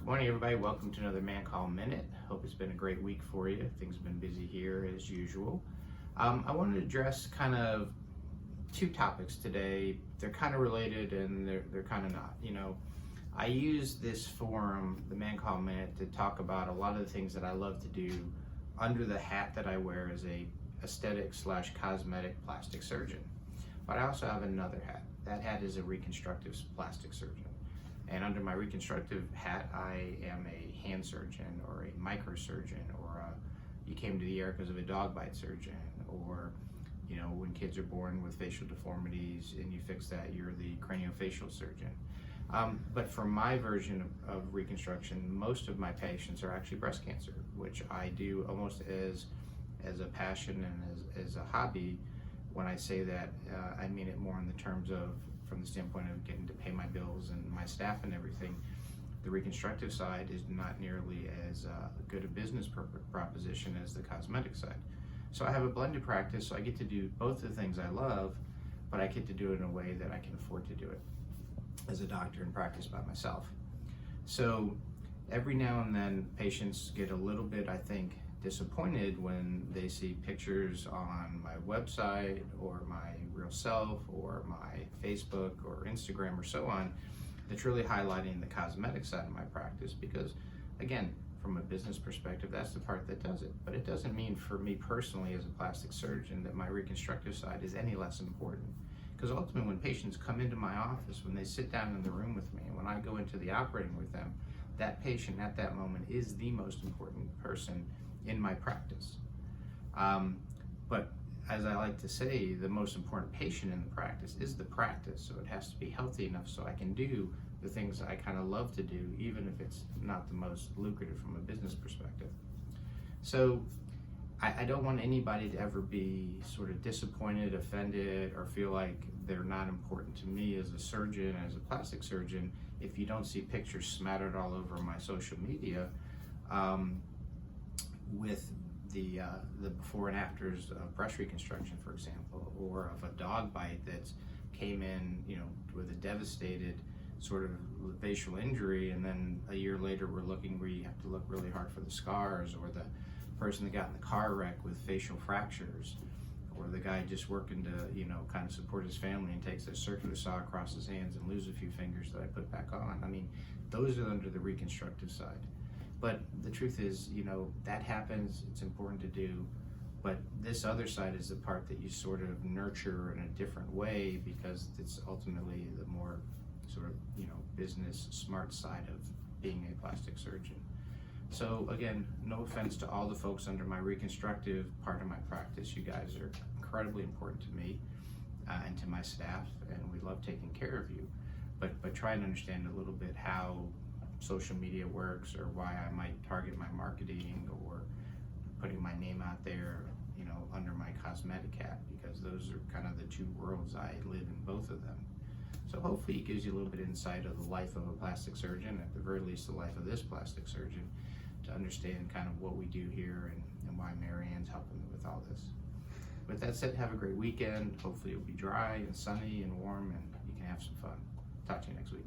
Good morning, everybody. Welcome to another Mancoll Minute. Hope it's been a great week for you. Things have been busy here as usual. I wanted to address kind of two topics today. They're kind of related and they're kind of not. I use this forum, the Mancoll Minute, to talk about a lot of the things that I love to do under the hat that I wear as a aesthetic/cosmetic plastic surgeon. But I also have another hat. That hat is a reconstructive plastic surgeon. And under my reconstructive hat, I am a hand surgeon or a microsurgeon, or you came to the ER because of a dog bite surgeon, or when kids are born with facial deformities and you fix that, you're the craniofacial surgeon. But for my version of reconstruction, most of my patients are actually breast cancer, which I do almost as a passion and as a hobby. When I say that, I mean it more in the terms of from the standpoint of getting to pay my bills and my staff and everything. The reconstructive side is not nearly as good a business proposition as the cosmetic side. So I have a blended practice, so I get to do both the things I love, but I get to do it in a way that I can afford to do it as a doctor and practice by myself. So every now and then patients get a little bit, I think, disappointed when they see pictures on my website or my real self or my Facebook or Instagram or so on that's really highlighting the cosmetic side of my practice, because again, from a business perspective, that's the part that does it. But it doesn't mean for me personally as a plastic surgeon that my reconstructive side is any less important, because ultimately when patients come into my office, when they sit down in the room with me, and when I go into the operating with them, that patient at that moment is the most important person in my practice. But as I like to say, the most important patient in the practice is the practice. So it has to be healthy enough so I can do the things I kind of love to do, even if it's not the most lucrative from a business perspective. So I don't want anybody to ever be sort of disappointed, offended, or feel like they're not important to me as a surgeon, as a plastic surgeon, if you don't see pictures smattered all over my social media with the before and afters of breast reconstruction, for example, or of a dog bite that's came in, with a devastated sort of facial injury, and then a year later we have to look really hard for the scars, or the person that got in the car wreck with facial fractures, or the guy just working to kind of support his family and takes a circular saw across his hands and loses a few fingers that I put back on. I mean, those are under the reconstructive side. But the truth is, that happens, it's important to do, but this other side is the part that you sort of nurture in a different way, because it's ultimately the more sort of, business smart side of being a plastic surgeon. So again, no offense to all the folks under my reconstructive part of my practice. You guys are incredibly important to me and to my staff, and we love taking care of you. But try and understand a little bit how social media works, or why I might target my marketing or putting my name out there, under my cosmetic hat, because those are kind of the two worlds. I live in both of them. So hopefully it gives you a little bit of insight of the life of a plastic surgeon, at the very least the life of this plastic surgeon, to understand kind of what we do here and why Marianne's helping me with all this. With that said, have a great weekend. Hopefully it'll be dry and sunny and warm and you can have some fun. Talk to you next week.